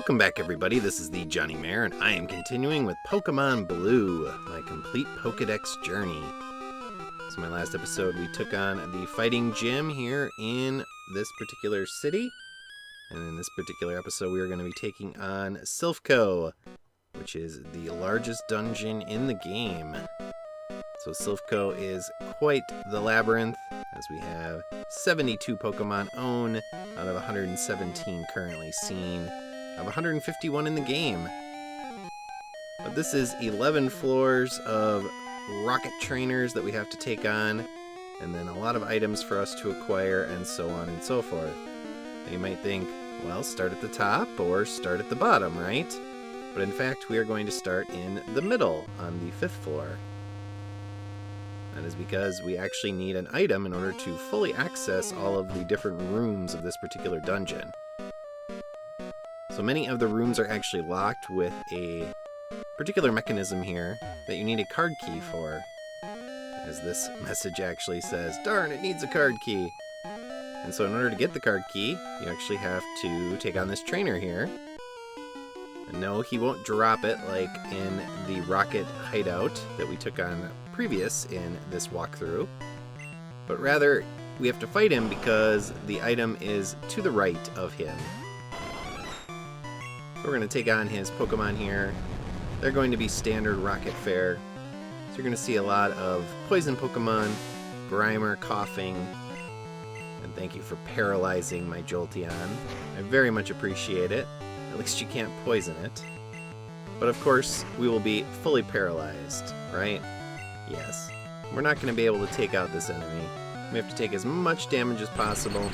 Welcome back, everybody. This is the thejonnymar, and I am continuing with Pokemon Blue, my complete Pokedex journey. So my last episode, we took on the fighting gym here in this particular city. And in this particular episode, we are going to be taking on Silph, which is the largest dungeon in the game. So Silph is quite the labyrinth, as we have 72 Pokemon owned out of 117 currently seen, of 151 in the game. But this is 11 floors of rocket trainers that we have to take on, and then a lot of items for us to acquire, and so on and so forth. Now you might think, well, start at the top or start at the bottom, right? But in fact, we are going to start in the middle on the 5th floor. That is because we actually need an item in order to fully access all of the different rooms of this particular dungeon. So many of the rooms are actually locked with a particular mechanism here that you need a card key for. As this message actually says, darn, it needs a card key. And so in order to get the card key, you actually have to take on this trainer here. And no, he won't drop it like in the rocket hideout that we took on previous in this walkthrough, but rather we have to fight him because the item is to the right of him. So we're going to take on his Pokemon here. They're going to be standard rocket fare. So you're going to see a lot of poison Pokemon, Grimer, coughing, and thank you for paralyzing my Jolteon. I very much appreciate it. At least you can't poison it. But of course, we will be fully paralyzed, right? Yes. We're not going to be able to take out this enemy. We have to take as much damage as possible.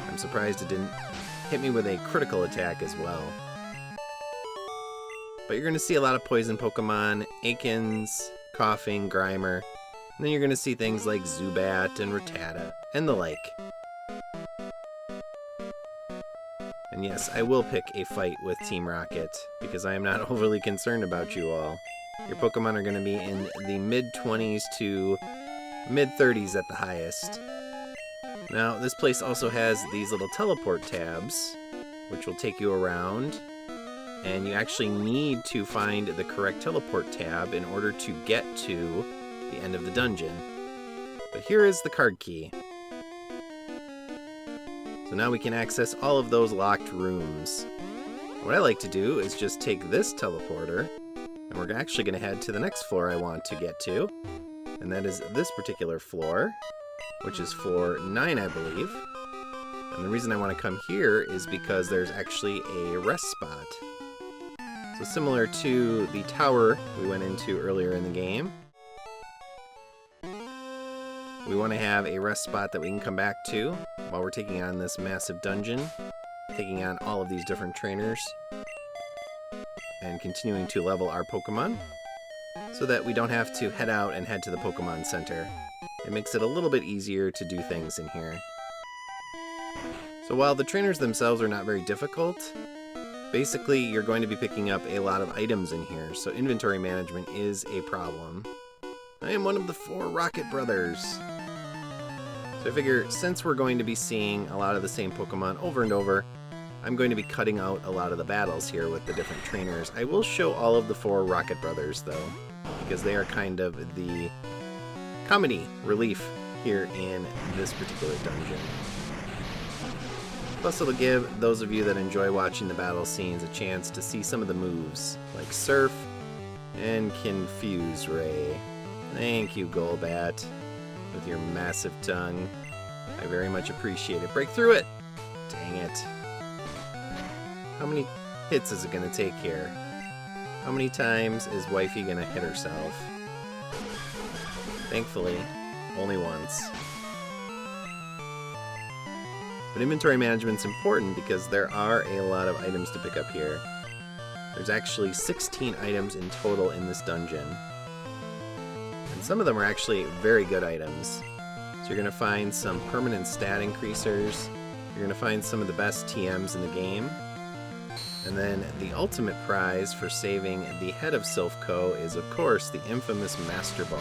I'm surprised it didn't hit me with a critical attack as well. But you're going to see a lot of poison Pokemon, Akins, coughing, Grimer, and then you're going to see things like Zubat and Rattata and the like. And yes, I will pick a fight with Team Rocket, because I am not overly concerned about you all. Your Pokemon are going to be in the mid-20s to mid-30s at the highest. Now, this place also has these little teleport tabs, which will take you around, and you actually need to find the correct teleport tab in order to get to the end of the dungeon. But here is the card key. So now we can access all of those locked rooms. What I like to do is just take this teleporter, and we're actually going to head to the next floor I want to get to, and that is this particular floor, which is floor 9, I believe. And the reason I want to come here is because there's actually a rest spot. So similar to the tower we went into earlier in the game, we want to have a rest spot that we can come back to while we're taking on this massive dungeon, taking on all of these different trainers, and continuing to level our Pokemon so that we don't have to head out and head to the Pokemon Center. It makes it a little bit easier to do things in here. So while the trainers themselves are not very difficult, basically you're going to be picking up a lot of items in here, so inventory management is a problem. I am one of the 4 Rocket Brothers. So I figure since we're going to be seeing a lot of the same Pokemon over and over, I'm going to be cutting out a lot of the battles here with the different trainers. I will show all of the 4 Rocket Brothers, though, because they are kind of the comedy relief here in this particular dungeon. Plus, it'll give those of you that enjoy watching the battle scenes a chance to see some of the moves, like Surf and Confuse Ray. Thank you, Golbat, with your massive tongue. I very much appreciate it. Break through it! Dang it. How many hits is it going to take here? How many times is Wifey going to hit herself? Thankfully, only once. But inventory management's important because there are a lot of items to pick up here. There's actually 16 items in total in this dungeon. And some of them are actually very good items. So you're going to find some permanent stat increasers. You're going to find some of the best TMs in the game. And then the ultimate prize for saving the head of Silph is, of course, the infamous Master Ball.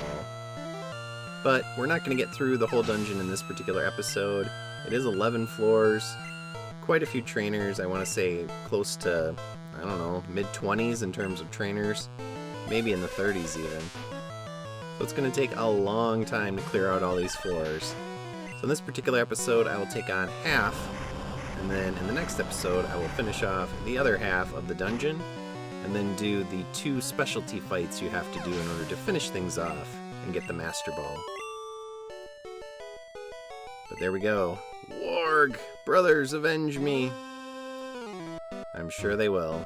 But we're not going to get through the whole dungeon in this particular episode. It is 11 floors, quite a few trainers. I want to say close to, I don't know, mid-20s in terms of trainers. Maybe in the 30s even. So it's going to take a long time to clear out all these floors. So in this particular episode, I will take on half, and then in the next episode, I will finish off the other half of the dungeon, and then do the 2 specialty fights you have to do in order to finish things off and get the Master Ball. But there we go. Warg! Brothers, avenge me! I'm sure they will.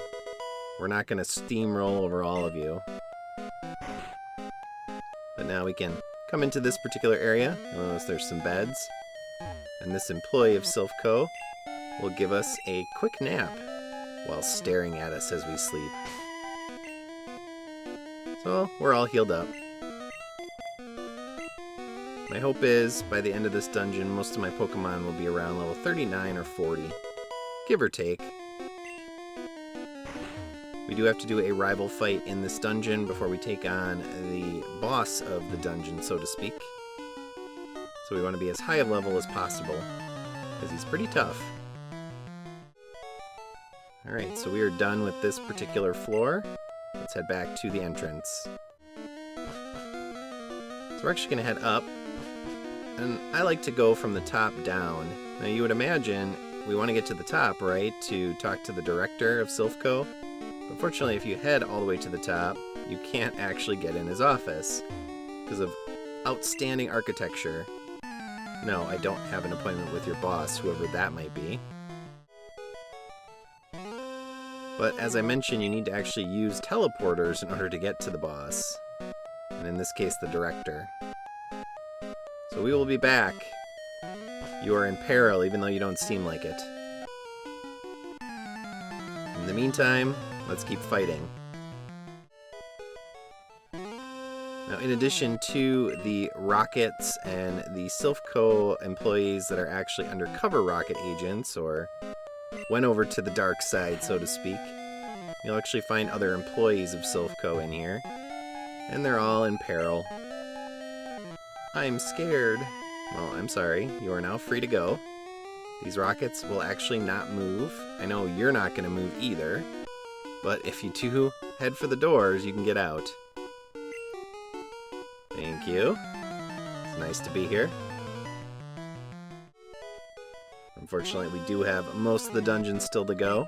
We're not going to steamroll over all of you. But now we can come into this particular area. You'll notice there's some beds. And this employee of Silph Co. will give us a quick nap while staring at us as we sleep. So we're all healed up. My hope is, by the end of this dungeon, most of my Pokemon will be around level 39 or 40. Give or take. We do have to do a rival fight in this dungeon before we take on the boss of the dungeon, so to speak. So we want to be as high a level as possible, because he's pretty tough. Alright, so we are done with this particular floor. Let's head back to the entrance. So we're actually going to head up, and I like to go from the top down. Now you would imagine we want to get to the top, right, to talk to the director of Silph Co. But fortunately, if you head all the way to the top, you can't actually get in his office because of outstanding architecture. No, I don't have an appointment with your boss, whoever that might be. But as I mentioned, you need to actually use teleporters in order to get to the boss. And in this case, the director. So we will be back. You are in peril, even though you don't seem like it. In the meantime, let's keep fighting. Now, in addition to the Rockets and the Silph Co. employees that are actually undercover Rocket agents, or went over to the dark side, so to speak, you'll actually find other employees of Silph Co. in here, and they're all in peril. I'm scared. Well, I'm sorry. You are now free to go. These Rockets will actually not move. I know you're not going to move either, but if you do head for the doors, you can get out. Thank you. It's nice to be here. Unfortunately, we do have most of the dungeon still to go.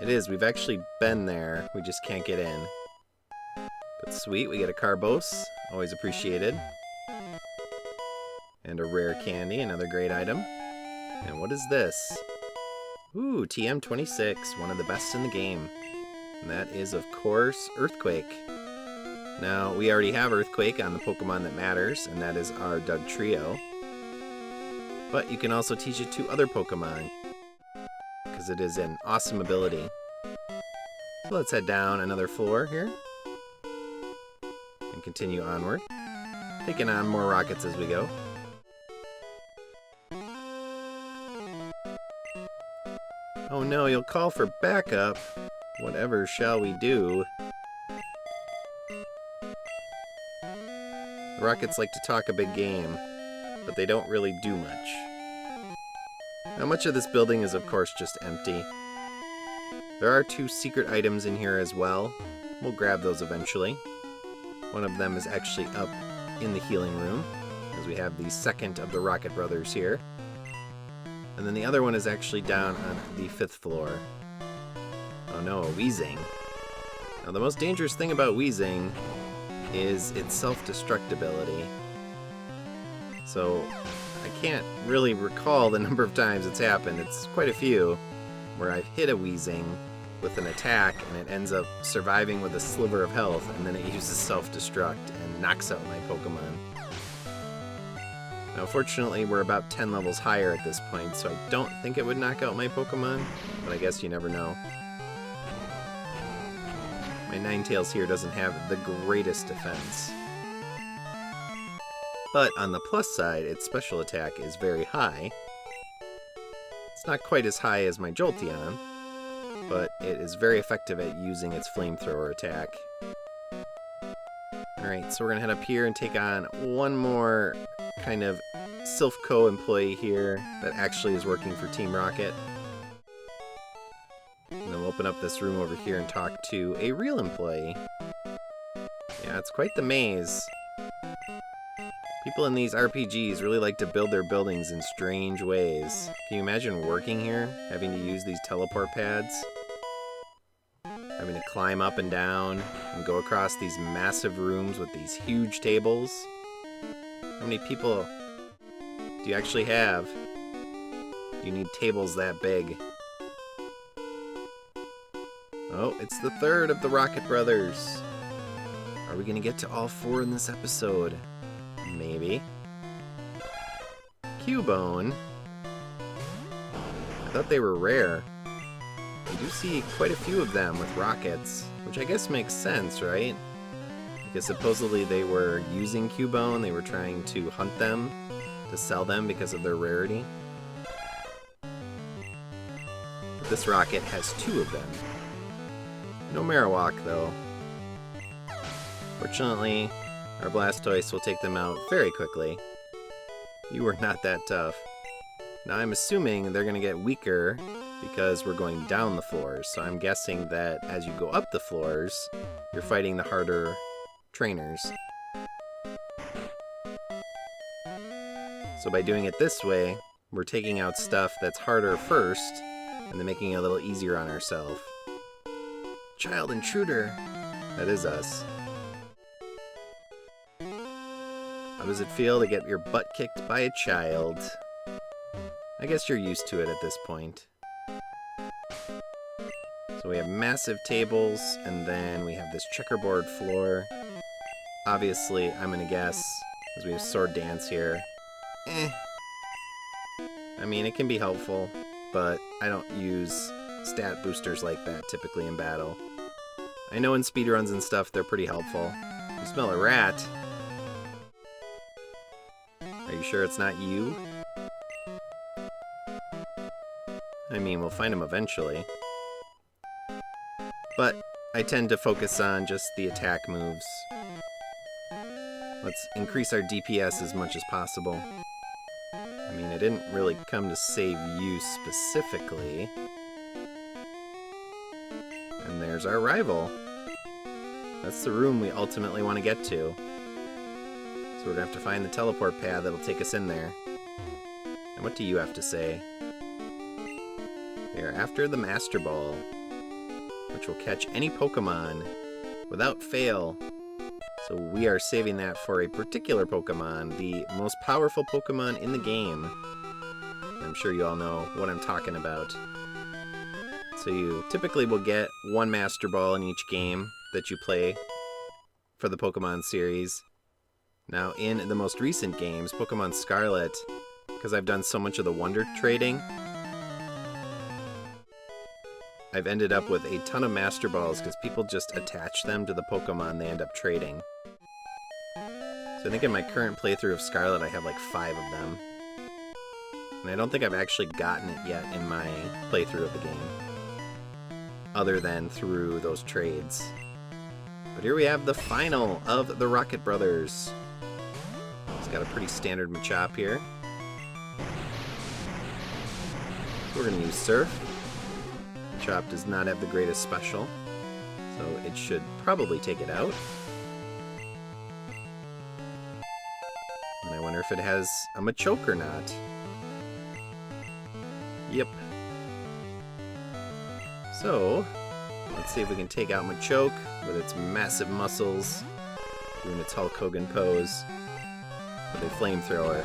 It is, we've actually been there, we just can't get in. But sweet, we get a Carbos, always appreciated. And a rare candy, another great item. And what is this? Ooh, TM26, one of the best in the game. And that is, of course, Earthquake. Now, we already have Earthquake on the Pokemon that matters, and that is our Dugtrio. But you can also teach it to other Pokemon, because it is an awesome ability. So let's head down another floor here, and continue onward, taking on more Rockets as we go. Oh no, you'll call for backup. Whatever shall we do? The Rockets like to talk a big game, but they don't really do much. Now, much of this building is, of course, just empty. There are 2 secret items in here as well. We'll grab those eventually. One of them is actually up in the healing room, as we have the second of the Rocket Brothers here. And then the other one is actually down on the 5th floor. Oh no, a Weezing. Now, the most dangerous thing about Weezing is its self-destructibility. So, I can't really recall the number of times it's happened. It's quite a few, where I've hit a Weezing with an attack and it ends up surviving with a sliver of health, and then it uses self-destruct and knocks out my Pokemon. Now, fortunately, we're about 10 levels higher at this point, so I don't think it would knock out my Pokemon, but I guess you never know. My Ninetales here doesn't have the greatest defense. But on the plus side, its special attack is very high. It's not quite as high as my Jolteon, but it is very effective at using its flamethrower attack. Alright, so we're going to head up here and take on one more kind of Silph Co. employee here that actually is working for Team Rocket. And then we'll open up this room over here and talk to a real employee. Yeah, it's quite the maze. People in these RPGs really like to build their buildings in strange ways. Can you imagine working here, having to use these teleport pads? Having to climb up and down and go across these massive rooms with these huge tables? How many people do you actually have? Do you need tables that big? Oh, it's the third of the Rocket Brothers. Are we gonna get to all 4 in this episode? Maybe. Cubone. I thought they were rare. You do see quite a few of them with rockets, which I guess makes sense, right? Because supposedly they were using Cubone, they were trying to hunt them, to sell them because of their rarity. But this rocket has 2 of them. No Marowak, though. Fortunately, our Blastoise will take them out very quickly. You are not that tough. Now I'm assuming they're going to get weaker because we're going down the floors, so I'm guessing that as you go up the floors, you're fighting the harder trainers. So by doing it this way, we're taking out stuff that's harder first, and then making it a little easier on ourselves. Child intruder! That is us. How does it feel to get your butt kicked by a child? I guess you're used to it at this point. So we have massive tables, and then we have this checkerboard floor. Obviously, I'm gonna guess, because we have Sword Dance here. I mean, it can be helpful, but I don't use stat boosters like that typically in battle. I know in speedruns and stuff they're pretty helpful. You smell a rat. Are you sure it's not you? I mean, we'll find him eventually. But I tend to focus on just the attack moves. Let's increase our DPS as much as possible. I mean, I didn't really come to save you specifically. And there's our rival. That's the room we ultimately want to get to. So we're going to have to find the teleport pad that'll take us in there. And what do you have to say? They are after the Master Ball, which will catch any Pokemon without fail. So we are saving that for a particular Pokemon, the most powerful Pokemon in the game. I'm sure you all know what I'm talking about. So you typically will get 1 Master Ball in each game that you play for the Pokemon series. Now, in the most recent games, Pokemon Scarlet, because I've done so much of the Wonder trading, I've ended up with a ton of Master Balls because people just attach them to the Pokemon they end up trading. So I think in my current playthrough of Scarlet, I have like 5 of them. And I don't think I've actually gotten it yet in my playthrough of the game, other than through those trades. But here we have the final of the Rocket Brothers. It's got a pretty standard Machop here. So we're going to use Surf. Machop does not have the greatest special, so it should probably take it out. And I wonder if it has a Machoke or not. Yep. So, let's see if we can take out Machoke with its massive muscles, doing its Hulk Hogan pose, with a flamethrower.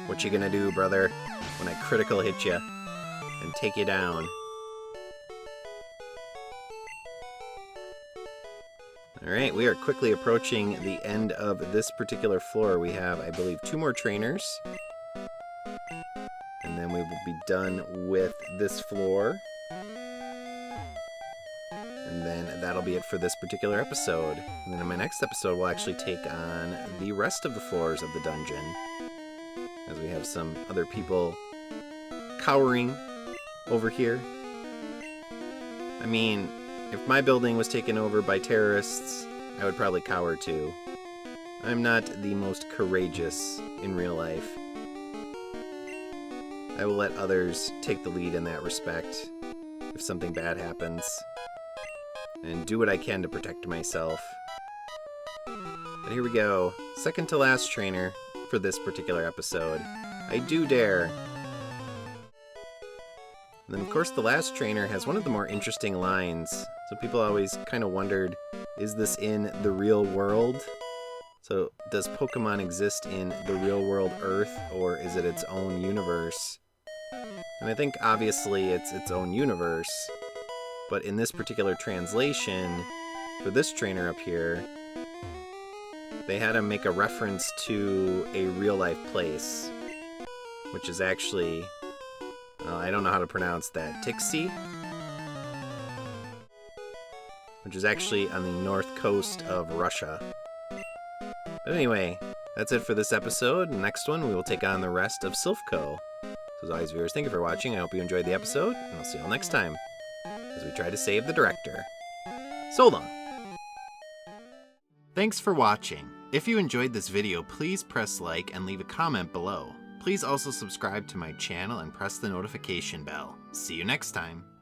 What you gonna do, brother, when I critical hit you and take you down? Alright, we are quickly approaching the end of this particular floor. We have, I believe, 2 more trainers. And then we will be done with this floor. And then that'll be it for this particular episode. And then in my next episode, we'll actually take on the rest of the floors of the dungeon, as we have some other people cowering over here. I mean, if my building was taken over by terrorists, I would probably cower too. I'm not the most courageous in real life. I will let others take the lead in that respect if something bad happens, and do what I can to protect myself. But here we go. Second to last trainer for this particular episode. I do dare. And then, of course, the last trainer has one of the more interesting lines. So people always kind of wondered, is this in the real world? So does Pokemon exist in the real world Earth, or is it its own universe? And I think obviously it's its own universe, but in this particular translation, for this trainer up here, they had to make a reference to a real-life place, which is actually, I don't know how to pronounce that, Tixi? Which is actually on the north coast of Russia. But anyway, that's it for this episode. Next one, we will take on the rest of Silph Co. So as always, viewers, thank you for watching. I hope you enjoyed the episode, and I'll see you all next time as we try to save the director. So long! Thanks for watching. If you enjoyed this video, please press like and leave a comment below. Please also subscribe to my channel and press the notification bell. See you next time!